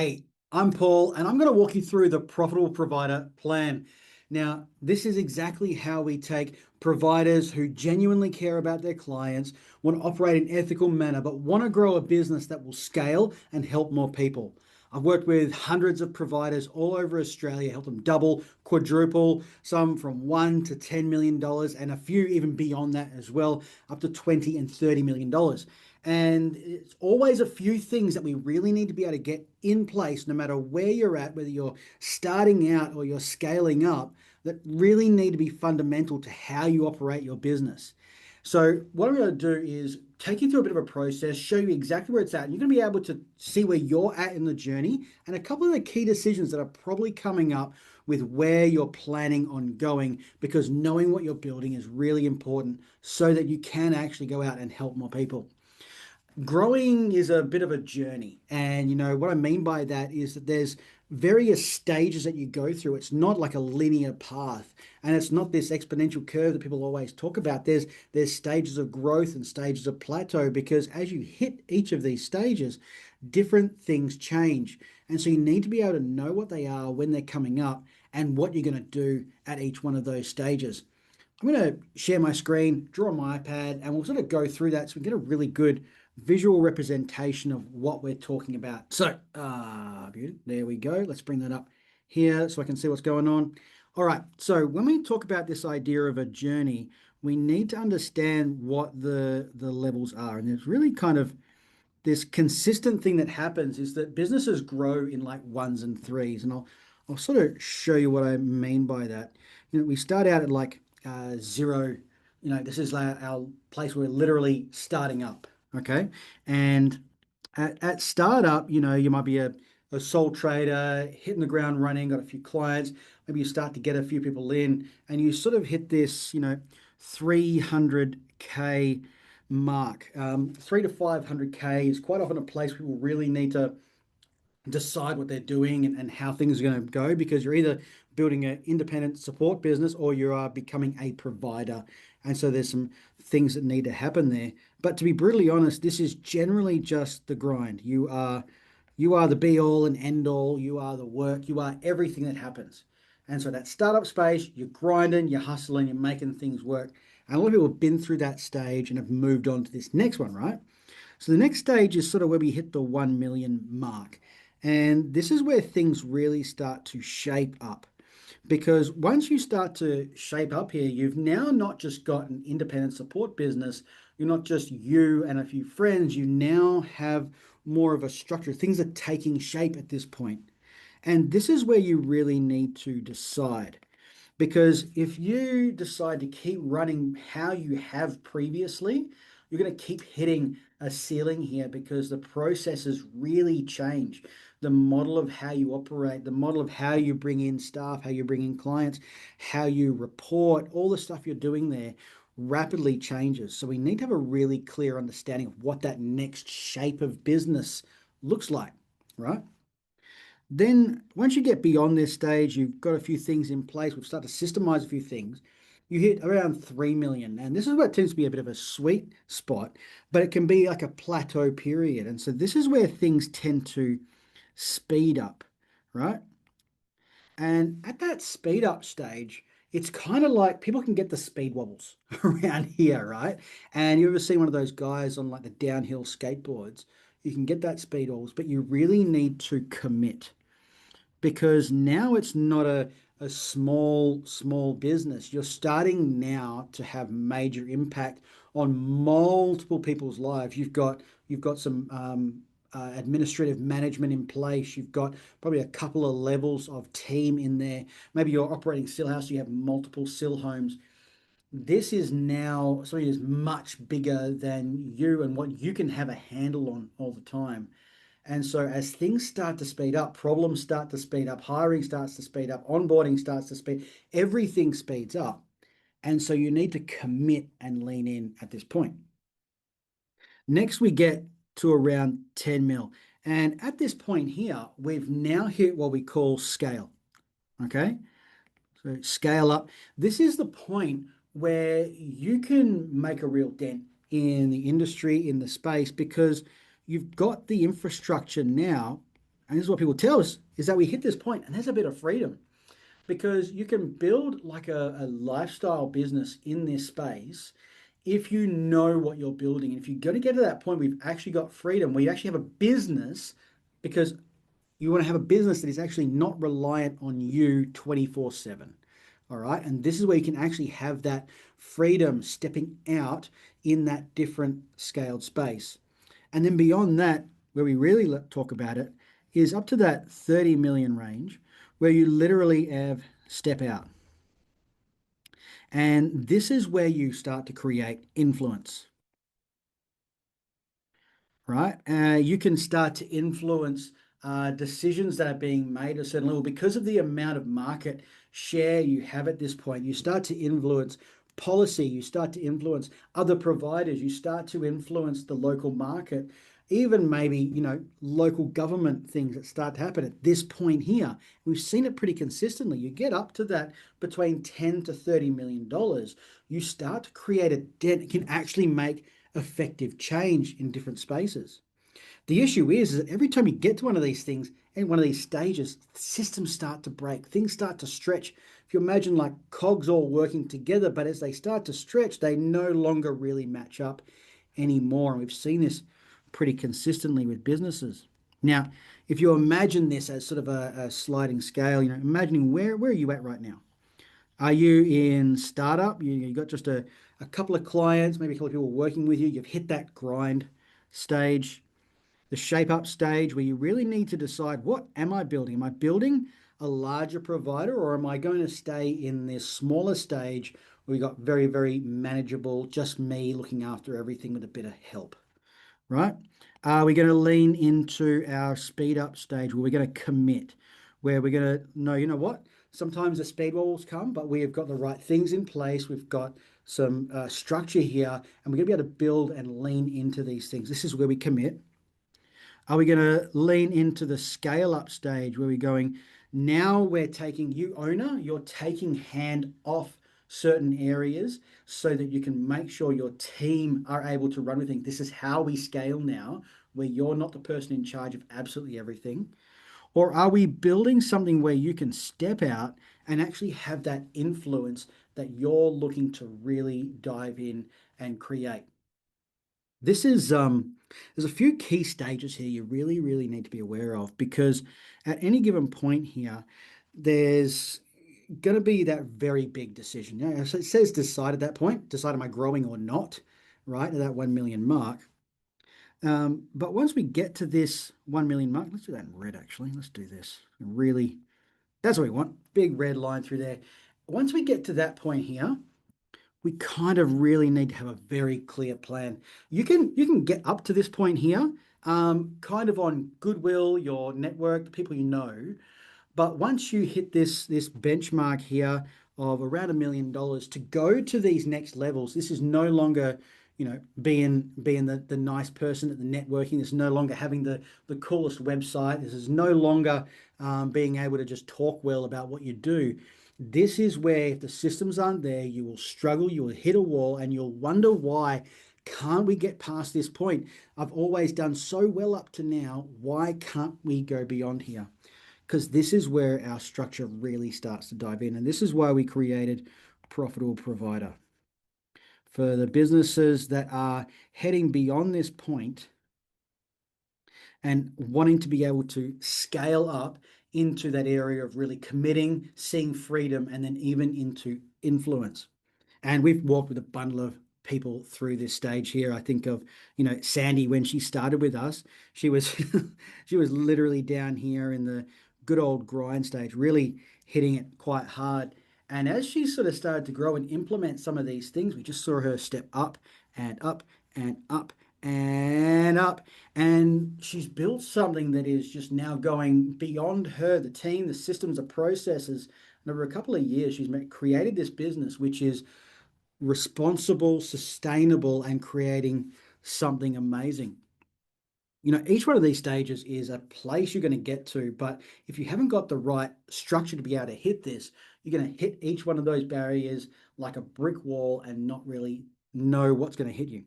Hey, I'm Paul, and I'm going to walk you through the profitable provider plan. Now, this is exactly how we take providers who genuinely care about their clients, want to operate in an ethical manner, but want to grow a business that will scale and help more people. I've worked with hundreds of providers all over Australia, helped them double, quadruple, some from $1 to $10 million, and a few even beyond that as well, up to $20 and $30 million. And it's always a few things that we really need to be able to get in place, no matter where you're at, whether you're starting out or you're scaling up, that really need to be fundamental to how you operate your business. So, what I'm going to do is take you through a bit of a process, show you exactly where it's at. And you're going to be able to see where you're at in the journey and a couple of the key decisions that are probably coming up with where you're planning on going, because knowing what you're building is really important so that you can actually go out and help more people. Growing is a bit of a journey. And what I mean by that is that there's various stages that you go through. It's not like a linear path, and it's not this exponential curve that people always talk about. There's stages of growth and stages of plateau, because as you hit each of these stages, different things change. And so you need to be able to know what they are when they're coming up and what you're going to do at each one of those stages. I'm going to share my screen, draw on my iPad, and we'll sort of go through that so we get a really good visual representation of what we're talking about. So, there we go. Let's bring that up here so I can see what's going on. All right. So when we talk about this idea of a journey, we need to understand what the levels are. And there's really kind of this consistent thing that happens is that businesses grow in like ones and threes. And I'll sort of show you what I mean by that. We start out at like zero. This is our place where we're literally starting up. Okay. And at startup, you might be a sole trader, hitting the ground running, got a few clients. Maybe you start to get a few people in, and you sort of hit this, 300K mark. 3 to 500K is quite often a place people really need to decide what they're doing and how things are going to go, because you're either building an independent support business or you are becoming a provider. And so there's some things that need to happen there. But to be brutally honest, this is generally just the grind. You are the be all and end all. You are the work. You are everything that happens. And so that startup space, you're grinding, you're hustling, you're making things work. And a lot of people have been through that stage and have moved on to this next one, right? So the next stage is sort of where we hit the 1 million mark. And this is where things really start to shape up. Because once you start to shape up here, you've now not just got an independent support business, you're not just you and a few friends, you now have more of a structure. Things are taking shape at this point. And this is where you really need to decide. Because if you decide to keep running how you have previously, you're going to keep hitting a ceiling here, because the processes really change. The model of how you operate, the model of how you bring in staff, how you bring in clients, how you report, all the stuff you're doing there rapidly changes. So we need to have a really clear understanding of what that next shape of business looks like, right? Then once you get beyond this stage, you've got a few things in place. We've started to systemize a few things. You hit around 3 million. And this is what tends to be a bit of a sweet spot, but it can be like a plateau period. And so this is where things tend to speed up, right? And at that speed up stage, it's kind of like people can get the speed wobbles around here, right? And you ever seen one of those guys on like the downhill skateboards? You can get that speed wobbles, but you really need to commit, because now it's not a small business. You're starting now to have major impact on multiple people's lives. You've got some administrative management in place. You've got probably a couple of levels of team in there. Maybe you're operating still house, you have multiple still homes. This is now something that's much bigger than you and what you can have a handle on all the time. And so as things start to speed up, problems start to speed up, hiring starts to speed up, onboarding starts to speed, everything speeds up. And so you need to commit and lean in at this point. Next, we get to around 10 mil. And at this point here, we've now hit what we call scale. Okay. So scale up. This is the point where you can make a real dent in the industry, in the space, because you've got the infrastructure now and this is what people tell us, is that we hit this point and there's a bit of freedom because you can build like a lifestyle business in this space if you know what you're building. And if you're going to get to that point, we've actually got freedom where you actually have a business because you want to have a business that is actually not reliant on you 24/7. All right. And this is where you can actually have that freedom stepping out in that different scaled space. And then beyond that, where we really talk about it, is up to that 30 million range, where you literally have step out. And this is where you start to create influence, right? You can start to influence decisions that are being made at a certain level because of the amount of market share you have at this point. You start to influence policy, you start to influence other providers, you start to influence the local market, even maybe, local government things that start to happen at this point here. We've seen it pretty consistently. You get up to that between 10 to 30 million dollars, you start to create a dent. It can actually make effective change in different spaces. The issue is that every time you get to one of these things and one of these stages, systems start to break, things start to stretch. If you imagine like cogs all working together, but as they start to stretch, they no longer really match up anymore. And we've seen this pretty consistently with businesses. Now, if you imagine this as sort of a sliding scale, imagining where are you at right now? Are you in startup? You got just a couple of clients, maybe a couple of people working with you. You've hit that grind stage, the shape up stage where you really need to decide, what am I building? Am I building a larger provider, or am I going to stay in this smaller stage where we got very, very manageable, just me looking after everything with a bit of help, right? Are we going to lean into our speed up stage where we're going to commit, where we're going to know, you know what? Sometimes the speed walls come, but we have got the right things in place. We've got some structure here, and we're going to be able to build and lean into these things. This is where we commit. Are we going to lean into the scale up stage where we're going, now we're taking, you owner, you're taking hand off certain areas so that you can make sure your team are able to run with things. This is how we scale now, where you're not the person in charge of absolutely everything. Or are we building something where you can step out and actually have that influence that you're looking to really dive in and create? This is there's a few key stages here you really, really need to be aware of, because at any given point here, there's going to be that very big decision. So it says decide at that point, decide am I growing or not, right? At that 1 million mark. But once we get to this 1 million mark, let's do that in red actually. Let's do this. Really, that's what we want. Big red line through there. Once we get to that point here, we kind of really need to have a very clear plan. You can get up to this point here, kind of on goodwill, your network, the people you know. But once you hit this benchmark here of around $1 million to go to these next levels, this is no longer, being the nice person at the networking. This is no longer having the coolest website. This is no longer being able to just talk well about what you do. This is where if the systems aren't there, you will struggle, you will hit a wall, and you'll wonder why can't we get past this point? I've always done so well up to now. Why can't we go beyond here? Because this is where our structure really starts to dive in. And this is why we created Profitable Provider. For the businesses that are heading beyond this point and wanting to be able to scale up into that area of really committing, seeing freedom, and then even into influence. And we've walked with a bundle of people through this stage here. I think of, Sandy when she started with us, she was she was literally down here in the good old grind stage, really hitting it quite hard. And as she sort of started to grow and implement some of these things, we just saw her step up and up and up and up. And she's built something that is just now going beyond her, the team, the systems, the processes. And over a couple of years, she's created this business, which is responsible, sustainable, and creating something amazing. Each one of these stages is a place you're going to get to, but if you haven't got the right structure to be able to hit this, you're going to hit each one of those barriers like a brick wall and not really know what's going to hit you.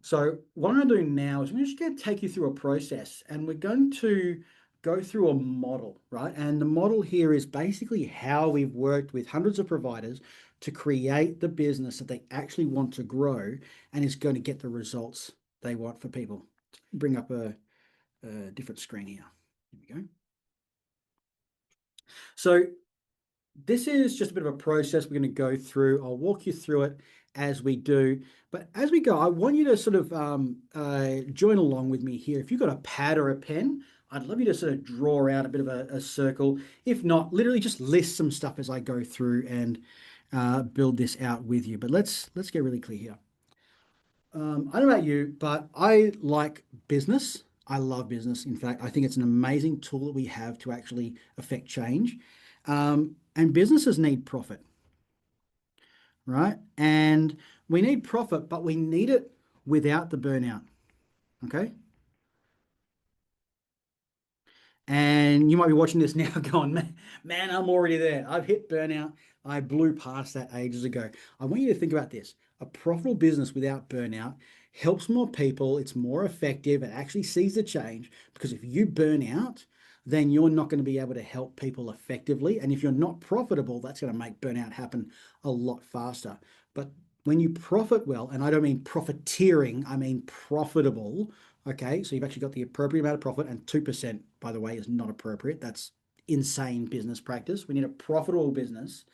So what I'm going to do now is I'm just going to take you through a process, and we're going to go through a model, right? And the model here is basically how we've worked with hundreds of providers to create the business that they actually want to grow and is going to get the results they want for people. Bring up a different screen here. Here we go. So this is just a bit of a process we're going to go through. I'll walk you through it as we do. But as we go, I want you to sort of join along with me here. If you've got a pad or a pen, I'd love you to sort of draw out a bit of a circle. If not, literally just list some stuff as I go through and build this out with you. But let's get really clear here. I don't know about you, but I like business. I love business. In fact, I think it's an amazing tool that we have to actually affect change. And businesses need profit, right? And we need profit, but we need it without the burnout. Okay. And you might be watching this now going, man, I'm already there. I've hit burnout. I blew past that ages ago. I want you to think about this. A profitable business without burnout helps more people. It's more effective. It actually sees the change because if you burn out, then you're not going to be able to help people effectively. And if you're not profitable, that's going to make burnout happen a lot faster. But when you profit well, and I don't mean profiteering, I mean profitable. Okay, so you've actually got the appropriate amount of profit, and 2%, by the way, is not appropriate. That's insane business practice. We need a profitable business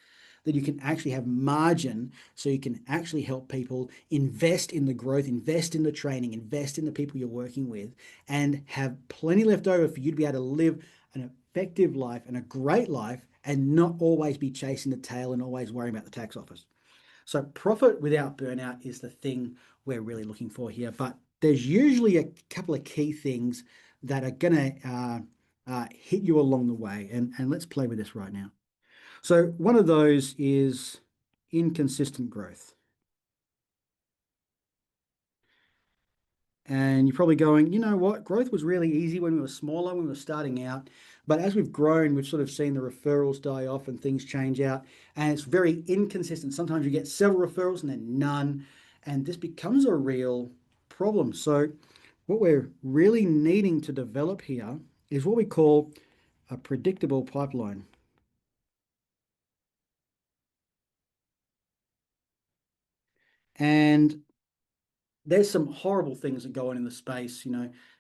that you can actually have margin so you can actually help people invest in the growth, invest in the training, invest in the people you're working with, and have plenty left over for you to be able to live an effective life and a great life and not always be chasing the tail and always worrying about the tax office. So profit without burnout is the thing we're really looking for here. But there's usually a couple of key things that are going to hit you along the way. And let's play with this right now. So one of those is inconsistent growth. And you're probably going, you know what? Growth was really easy when we were smaller, when we were starting out. But as we've grown, we've sort of seen the referrals die off and things change out. And it's very inconsistent. Sometimes you get several referrals and then none. And this becomes a real problem. So what we're really needing to develop here is what we call a predictable pipeline. And there's some horrible things that go on in the space, fee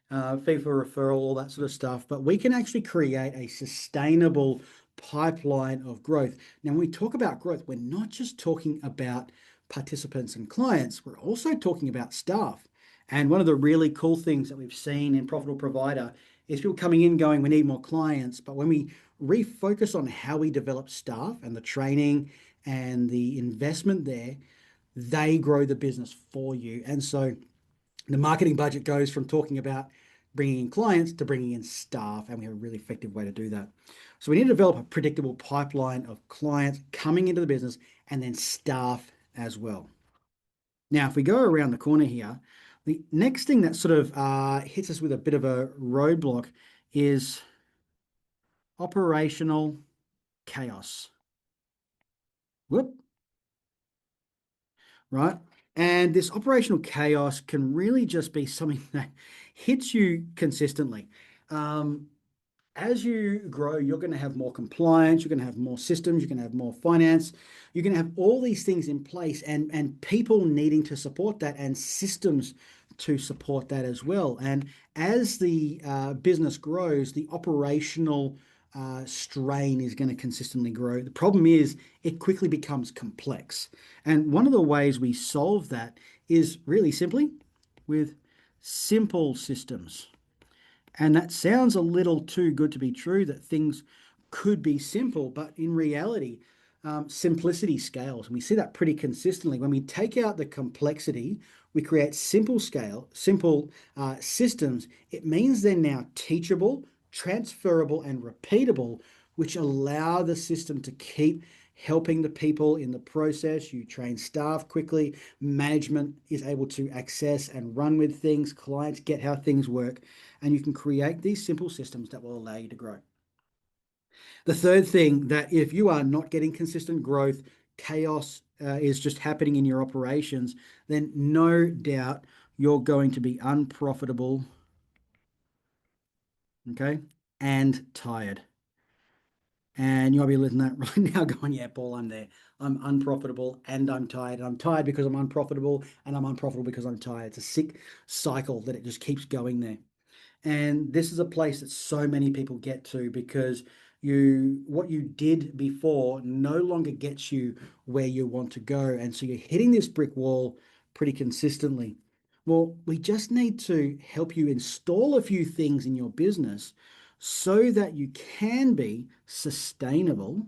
for referral, all that sort of stuff. But we can actually create a sustainable pipeline of growth. Now, when we talk about growth, we're not just talking about participants and clients, we're also talking about staff. And one of the really cool things that we've seen in Profitable Provider is people coming in going, we need more clients. But when we refocus on how we develop staff and the training and the investment there, they grow the business for you. And so the marketing budget goes from talking about bringing in clients to bringing in staff, and we have a really effective way to do that. So we need to develop a predictable pipeline of clients coming into the business and then staff as well. Now, if we go around the corner here, the next thing that sort of hits us with a bit of a roadblock is operational chaos. Whoop. Right? And this operational chaos can really just be something that hits you consistently. Um, as you grow, you're going to have more compliance, you're going to have more systems, you're going to have more finance, you're going to have all these things in place and people needing to support that and systems to support that as well. And as the business grows, the operational strain is going to consistently grow. The problem is it quickly becomes complex. And one of the ways we solve that is really simply with simple systems. And that sounds a little too good to be true that things could be simple, but in reality, simplicity scales. And we see that pretty consistently. When we take out the complexity, we create simple systems. It means they're now teachable, transferable, and repeatable, which allow the system to keep helping the people in the process. You train staff quickly, management is able to access and run with things, clients get how things work, and you can create these simple systems that will allow you to grow. The third thing, that if you are not getting consistent growth, chaos is just happening in your operations, then no doubt you're going to be unprofitable. Okay. and tired. And you might be listening to that right now going, yeah, Paul, I'm there. I'm unprofitable and I'm tired. And I'm tired because I'm unprofitable and I'm unprofitable because I'm tired. It's a sick cycle that it just keeps going there. And this is a place that so many people get to because what you did before no longer gets you where you want to go. And so you're hitting this brick wall pretty consistently. Well, we just need to help you install a few things in your business so that you can be sustainable,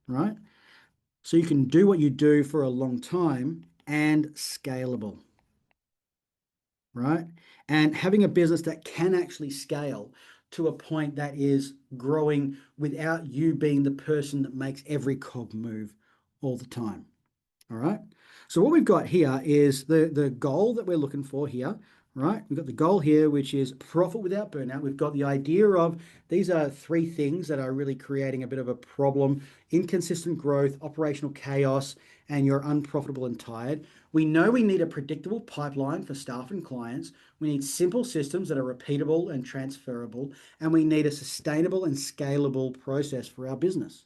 right? So you can do what you do for a long time and scalable, right? And having a business that can actually scale to a point that is growing without you being the person that makes every cog move all the time. All right. So what we've got here is the goal that we're looking for here, right? We've got the goal here, which is profit without burnout. We've got the idea of these are three things that are really creating a bit of a problem: inconsistent growth, operational chaos, and you're unprofitable and tired. We know we need a predictable pipeline for staff and clients. We need simple systems that are repeatable and transferable, and we need a sustainable and scalable process for our business.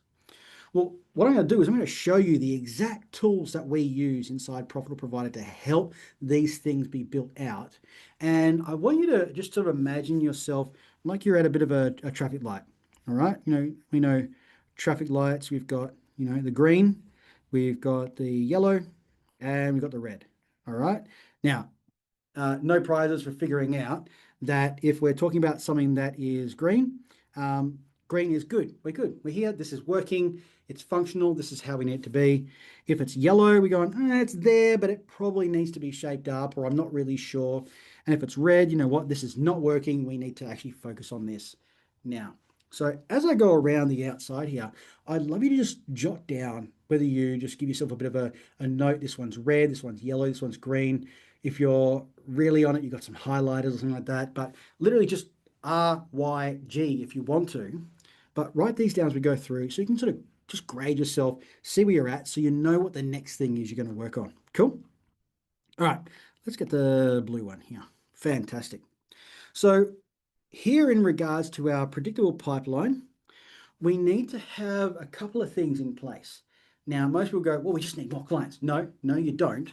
Well, what I'm going to do is I'm going to show you the exact tools that we use inside Profitable Provider to help these things be built out. And I want you to just sort of imagine yourself like you're at a bit of a traffic light. All right. We know traffic lights, we've got, the green, we've got the yellow, and we've got the red. All right. Now, no prizes for figuring out that if we're talking about something that is green, green is good. We're good. We're here. This is working. It's functional. This is how we need it to be. If it's yellow, we're going, it's there, but it probably needs to be shaped up, or I'm not really sure. And if it's red, you know what? This is not working. We need to actually focus on this now. So as I go around the outside here, I'd love you to just jot down whether you just give yourself a bit of a note. This one's red, this one's yellow, this one's green. If you're really on it, you've got some highlighters or something like that, but literally just RYG if you want to. But write these down as we go through so you can sort of just grade yourself, see where you're at, so you know what the next thing is you're going to work on. Cool? All right, let's get the blue one here. Fantastic. So here in regards to our predictable pipeline, we need to have a couple of things in place. Now, most people go, well, we just need more clients. No, you don't,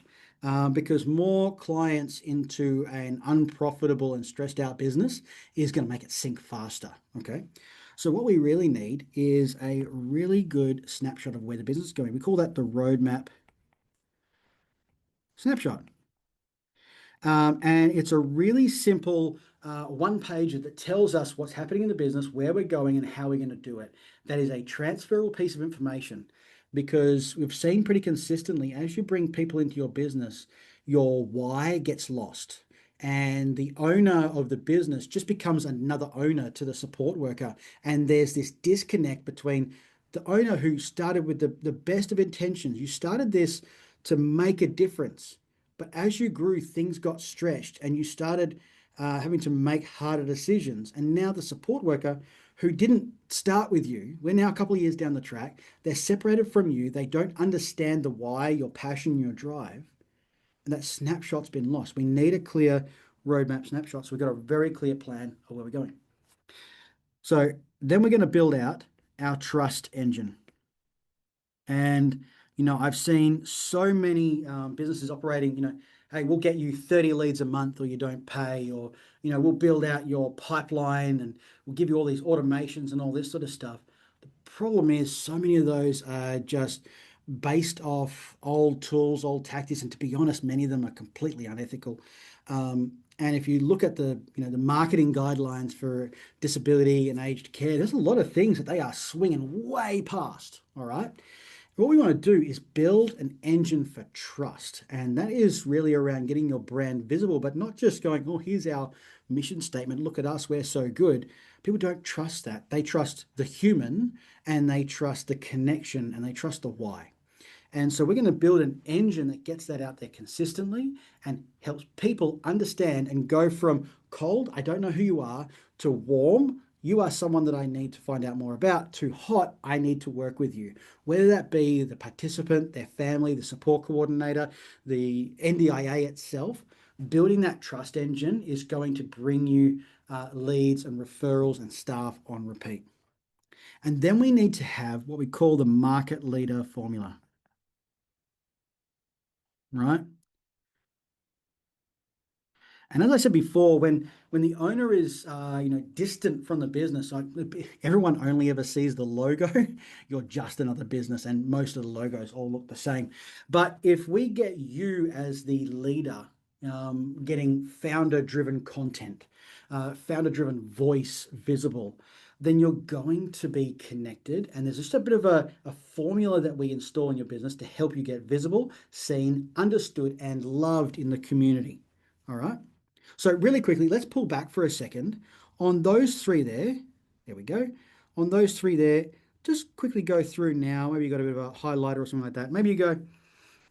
because more clients into an unprofitable and stressed out business is going to make it sink faster, okay? So what we really need is a really good snapshot of where the business is going. We call that the roadmap snapshot. And it's a really simple one pager that tells us what's happening in the business, where we're going, and how we're going to do it. That is a transferable piece of information because we've seen pretty consistently as you bring people into your business, your why gets lost. And the owner of the business just becomes another owner to the support worker. And there's this disconnect between the owner who started with the best of intentions. You started this to make a difference. But as you grew, things got stretched and you started having to make harder decisions. And now the support worker who didn't start with you, we're now a couple of years down the track, they're separated from you. They don't understand the why, your passion, your drive. And that snapshot's been lost. We need a clear roadmap snapshot. So we've got a very clear plan of where we're going. So then we're going to build out our trust engine. And I've seen so many businesses operating, hey, we'll get you 30 leads a month or you don't pay, or, we'll build out your pipeline and we'll give you all these automations and all this sort of stuff. The problem is so many of those are just based off old tools, old tactics, and to be honest, many of them are completely unethical. And if you look at the marketing guidelines for disability and aged care, there's a lot of things that they are swinging way past. All right. What we want to do is build an engine for trust. And that is really around getting your brand visible, but not just going, oh, here's our mission statement. Look at us. We're so good. People don't trust that. They trust the human and they trust the connection and they trust the why. And so we're going to build an engine that gets that out there consistently and helps people understand and go from cold, I don't know who you are, to warm, you are someone that I need to find out more about, to hot, I need to work with you. Whether that be the participant, their family, the support coordinator, the NDIA itself, building that trust engine is going to bring you leads and referrals and staff on repeat. And then we need to have what we call the market leader formula, right? And as I said before, when the owner is distant from the business, like everyone only ever sees the logo, you're just another business, and most of the logos all look the same. But if we get you as the leader, getting founder-driven content, founder-driven voice visible, then you're going to be connected. And there's just a bit of a formula that we install in your business to help you get visible, seen, understood, and loved in the community. All right. So really quickly, let's pull back for a second. On those three there, there we go. On those three there, just quickly go through now. Maybe you got a bit of a highlighter or something like that. Maybe you go,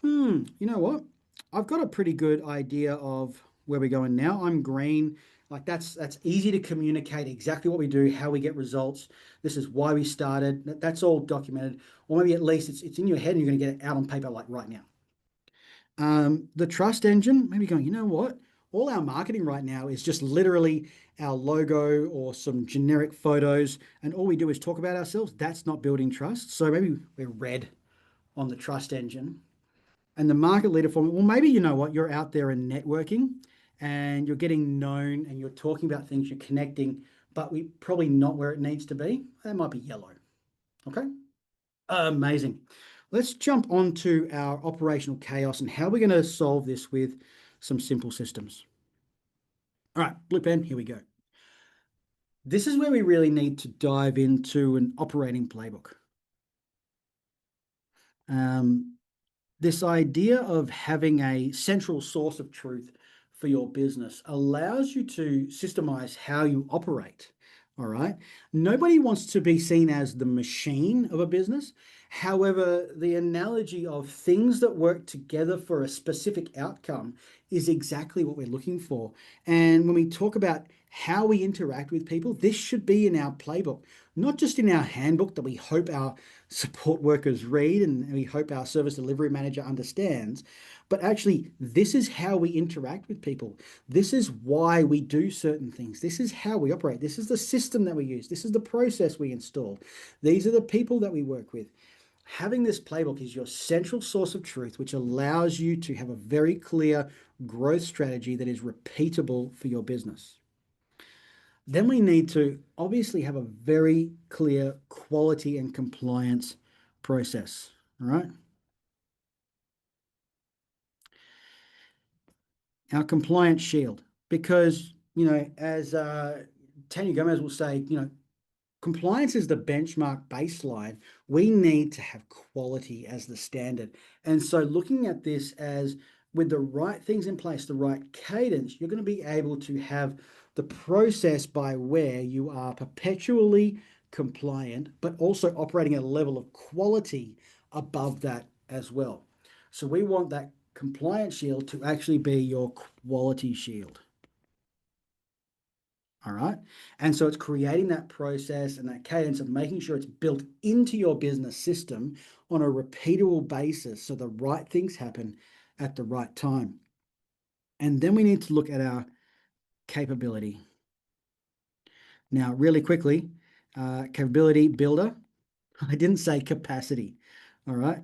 you know what? I've got a pretty good idea of where we're going now. I'm green. Like that's easy to communicate exactly what we do, how we get results. This is why we started. That's all documented. Or maybe at least it's in your head and you're going to get it out on paper like right now. The trust engine, maybe going, you know what? All our marketing right now is just literally our logo or some generic photos, and all we do is talk about ourselves. That's not building trust. So maybe we're red on the trust engine. And the market leader form, well, maybe you know what? You're out there and networking and you're getting known and you're talking about things, you're connecting, but we probably not where it needs to be. That might be yellow. Okay. Amazing. Let's jump on to our operational chaos and how we're going to solve this with some simple systems. All right, blue pen, here we go. This is where we really need to dive into an operating playbook. Um, this idea of having a central source of truth for your business allows you to systemize how you operate. All right. Nobody wants to be seen as the machine of a business. However, the analogy of things that work together for a specific outcome is exactly what we're looking for. And when we talk about how we interact with people, this should be in our playbook, not just in our handbook that we hope our support workers read and we hope our service delivery manager understands, but actually, this is how we interact with people. This is why we do certain things. This is how we operate. This is the system that we use. This is the process we install. These are the people that we work with. Having this playbook is your central source of truth, which allows you to have a very clear growth strategy that is repeatable for your business. Then we need to obviously have a very clear quality and compliance process, all right? Our compliance shield, because, as Tanya Gomez will say, compliance is the benchmark baseline. We need to have quality as the standard. And so looking at this as with the right things in place, the right cadence, you're going to be able to have the process by where you are perpetually compliant, but also operating at a level of quality above that as well. So we want that compliance shield to actually be your quality shield. All right. And so it's creating that process and that cadence of making sure it's built into your business system on a repeatable basis so the right things happen at the right time. And then we need to look at our capability. Now, really quickly, capability builder. I didn't say capacity. All right.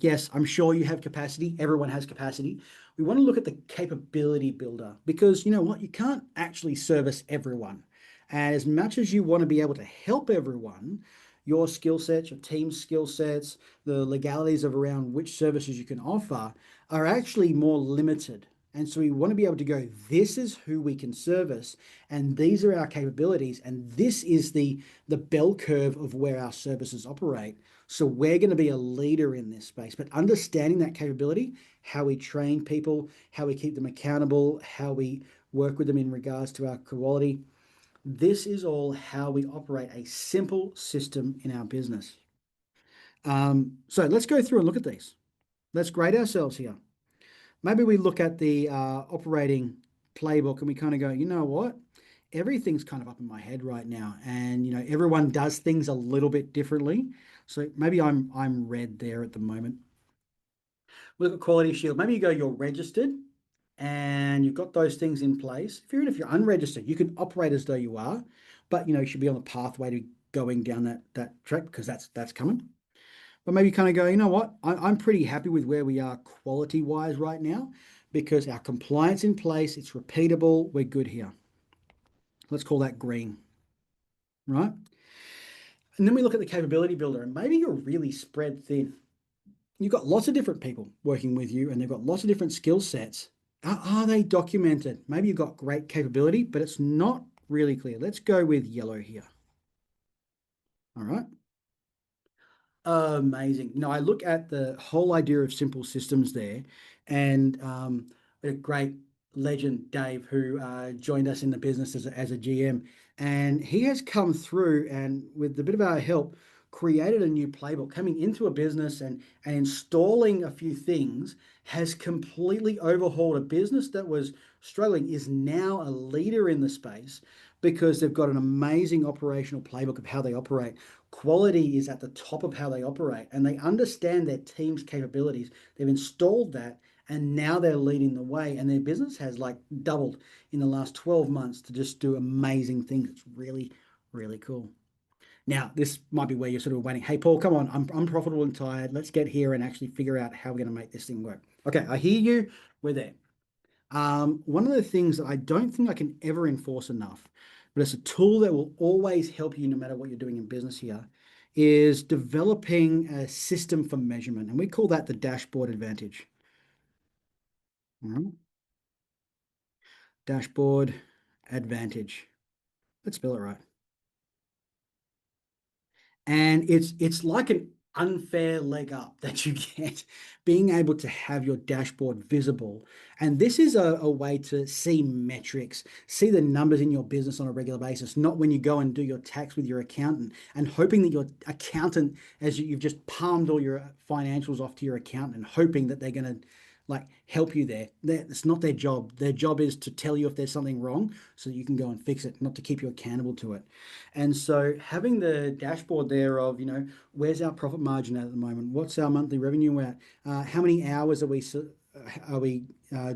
Yes, I'm sure you have capacity. Everyone has capacity. We want to look at the capability builder because you know what? You can't actually service everyone. And as much as you want to be able to help everyone, your skill sets, your team's skill sets, the legalities of around which services you can offer are actually more limited. And so we want to be able to go, this is who we can service, and these are our capabilities, and this is the bell curve of where our services operate. So we're going to be a leader in this space, but understanding that capability, how we train people, how we keep them accountable, how we work with them in regards to our quality, this is all how we operate a simple system in our business. So let's go through and look at these. Let's grade ourselves here. Maybe we look at the operating playbook and we kind of go, you know what? Everything's kind of up in my head right now, and everyone does things a little bit differently. So maybe I'm red there at the moment. We look at quality shield. Maybe you go, you're registered, and you've got those things in place, even if you're unregistered, you can operate as though you are, but you should be on the pathway to going down that track because that's coming. But maybe kind of go, you know what? I'm pretty happy with where we are quality wise right now because our compliance in place, it's repeatable, we're good here. Let's call that green, right? And then we look at the capability builder, and maybe you're really spread thin. You've got lots of different people working with you, and they've got lots of different skill sets. Are they documented? Maybe you've got great capability, but it's not really clear. Let's go with yellow here. All right. Amazing. I look at the whole idea of simple systems there, and a great legend, Dave, who joined us in the business as a GM, and he has come through and with a bit of our help, created a new playbook, coming into a business and installing a few things, has completely overhauled a business that was struggling, is now a leader in the space because they've got an amazing operational playbook of how they operate. Quality is at the top of how they operate, and they understand their team's capabilities. They've installed that, and now they're leading the way. And their business has like doubled in the last 12 months to just do amazing things. It's really, really cool. Now, this might be where you're sort of waiting. Hey, Paul, come on. I'm profitable and tired. Let's get here and actually figure out how we're going to make this thing work. Okay, I hear you. We're there. One of the things that I don't think I can ever enforce enough, but it's a tool that will always help you no matter what you're doing in business here, is developing a system for measurement. And we call that the dashboard advantage. Mhm. Dashboard advantage. Let's spell it right. And it's like an unfair leg up that you get being able to have your dashboard visible. And this is a way to see metrics, see the numbers in your business on a regular basis, not when you go and do your tax with your accountant and hoping that your accountant, as you've just palmed all your financials off to your accountant and hoping that they're going to like help you there. It's not their job. Their job is to tell you if there's something wrong so that you can go and fix it, not to keep you accountable to it. And so having the dashboard there of, where's our profit margin at the moment? What's our monthly revenue at? How many hours are we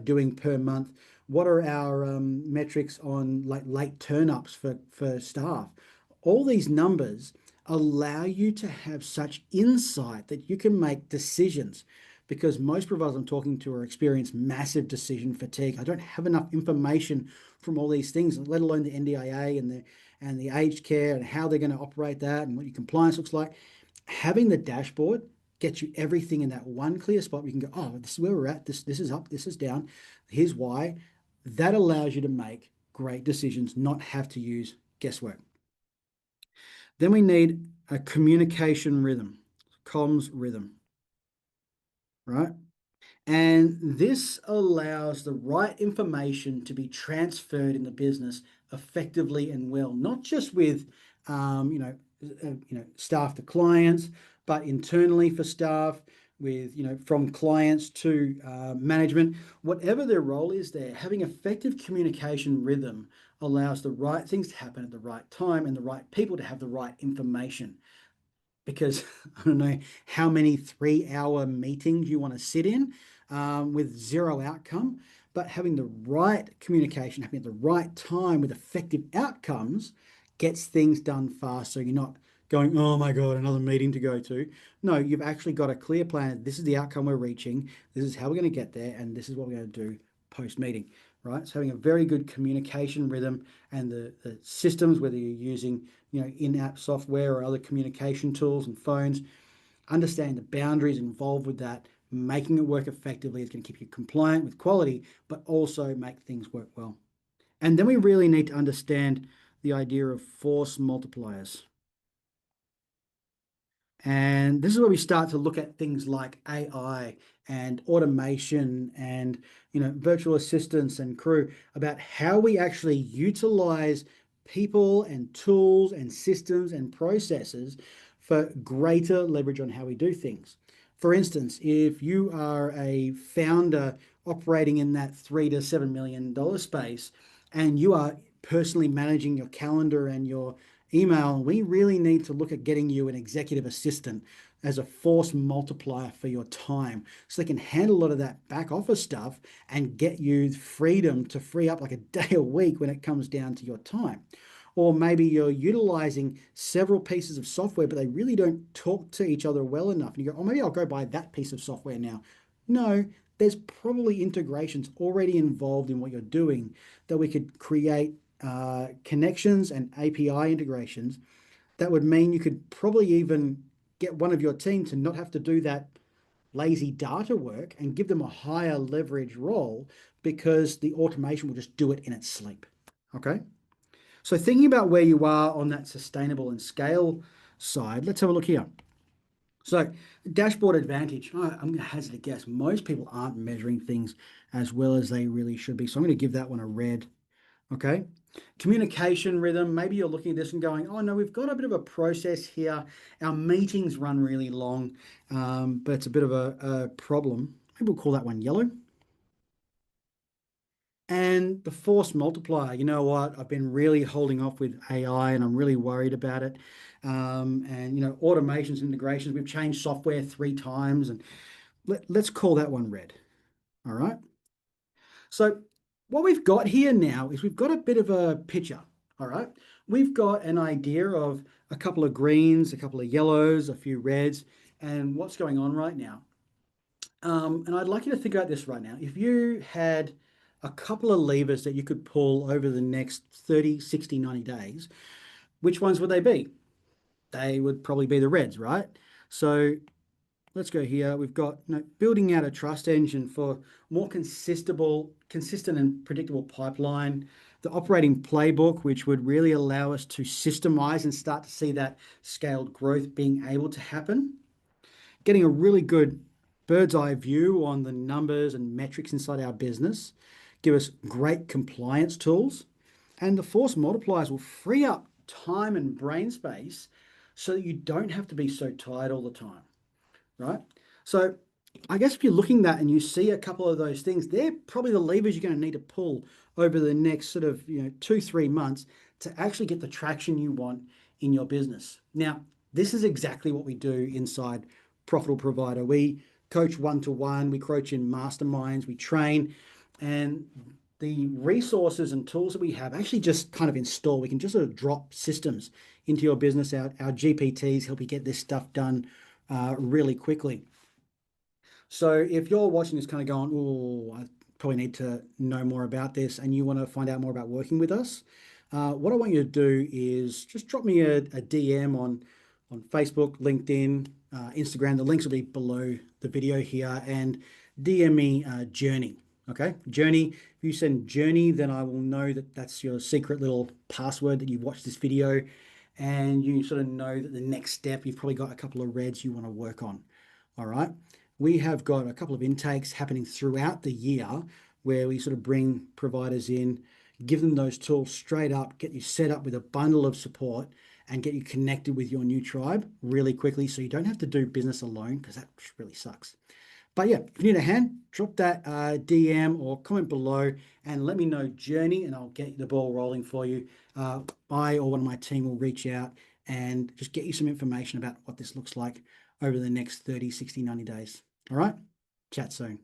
doing per month? What are our metrics on like late turn-ups for staff? All these numbers allow you to have such insight that you can make decisions because most providers I'm talking to are experiencing massive decision fatigue. I don't have enough information from all these things, let alone the NDIA and the aged care and how they're going to operate that and what your compliance looks like. Having the dashboard gets you everything in that one clear spot. We can go, oh, this is where we're at. This is up. This is down. Here's why. That allows you to make great decisions, not have to use guesswork. Then we need a communication rhythm, comms rhythm, right? And this allows the right information to be transferred in the business effectively and well, not just with, staff to clients, but internally for staff, with, from clients to management, whatever their role is there, having effective communication rhythm allows the right things to happen at the right time and the right people to have the right information because I don't know how many 3-hour meetings you want to sit in with zero outcome, but having the right communication, having at the right time with effective outcomes gets things done fast. So you're not going, oh my God, another meeting to go to. No, you've actually got a clear plan. This is the outcome we're reaching. This is how we're going to get there. And this is what we're going to do post meeting, right? So having a very good communication rhythm and the systems, whether you're using in-app software or other communication tools and phones, understanding the boundaries involved with that, making it work effectively is going to keep you compliant with quality, but also make things work well. And then we really need to understand the idea of force multipliers. And this is where we start to look at things like AI and automation and virtual assistants and crew about how we actually utilize people and tools and systems and processes for greater leverage on how we do things. For instance, if you are a founder operating in that $3 to $7 million space and you are personally managing your calendar and your email, we really need to look at getting you an executive assistant as a force multiplier for your time so they can handle a lot of that back office stuff and get you freedom to free up like a day a week when it comes down to your time. Or maybe you're utilizing several pieces of software, but they really don't talk to each other well enough. And you go, oh, maybe I'll go buy that piece of software now. No, there's probably integrations already involved in what you're doing that we could create connections and API integrations that would mean you could probably even get one of your team to not have to do that lazy data work and give them a higher leverage role because the automation will just do it in its sleep. Okay. So thinking about where you are on that sustainable and scale side, let's have a look here. So dashboard advantage, I'm going to hazard a guess. Most people aren't measuring things as well as they really should be. So I'm going to give that one a red. Okay. Communication rhythm. Maybe you're looking at this and going, oh no, we've got a bit of a process here. Our meetings run really long, but it's a bit of a problem. Maybe we'll call that one yellow. And the force multiplier, you know what? I've been really holding off with AI and I'm really worried about it. And, automations, integrations, we've changed software 3 times and let's call that one red. All right. So what we've got here now is we've got a bit of a picture. All right. We've got an idea of a couple of greens, a couple of yellows, a few reds, and what's going on right now. And I'd like you to think about this right now. If you had a couple of levers that you could pull over the next 30, 60, 90 days, which ones would they be? They would probably be the reds, right? So let's go here. We've got building out a trust engine for more consistent and predictable pipeline, the operating playbook, which would really allow us to systemize and start to see that scaled growth being able to happen, getting a really good bird's eye view on the numbers and metrics inside our business, give us great compliance tools, and the force multipliers will free up time and brain space so that you don't have to be so tired all the time, right? So I guess if you're looking at that and you see a couple of those things, they're probably the levers you're going to need to pull over the next sort of 2-3 months to actually get the traction you want in your business. Now, this is exactly what we do inside Profitable Provider. We coach one-to-one, we coach in masterminds, we train, and the resources and tools that we have actually just kind of install. We can just sort of drop systems into your business. Our GPTs help you get this stuff done really quickly. So if you're watching this kind of going, oh, I probably need to know more about this, and you want to find out more about working with us, what I want you to do is just drop me a DM on Facebook, LinkedIn, Instagram. The links will be below the video here, and DM me Journey. Okay, Journey. If you send Journey, then I will know that that's your secret little password that you've watched this video, and you sort of know that the next step, you've probably got a couple of reds you want to work on. All right. We have got a couple of intakes happening throughout the year where we sort of bring providers in, give them those tools straight up, get you set up with a bundle of support, and get you connected with your new tribe really quickly so you don't have to do business alone because that really sucks. But yeah, if you need a hand, drop that DM or comment below and let me know Journey and I'll get the ball rolling for you. I or one of my team will reach out and just get you some information about what this looks like over the next 30, 60, 90 days. All right, chat soon.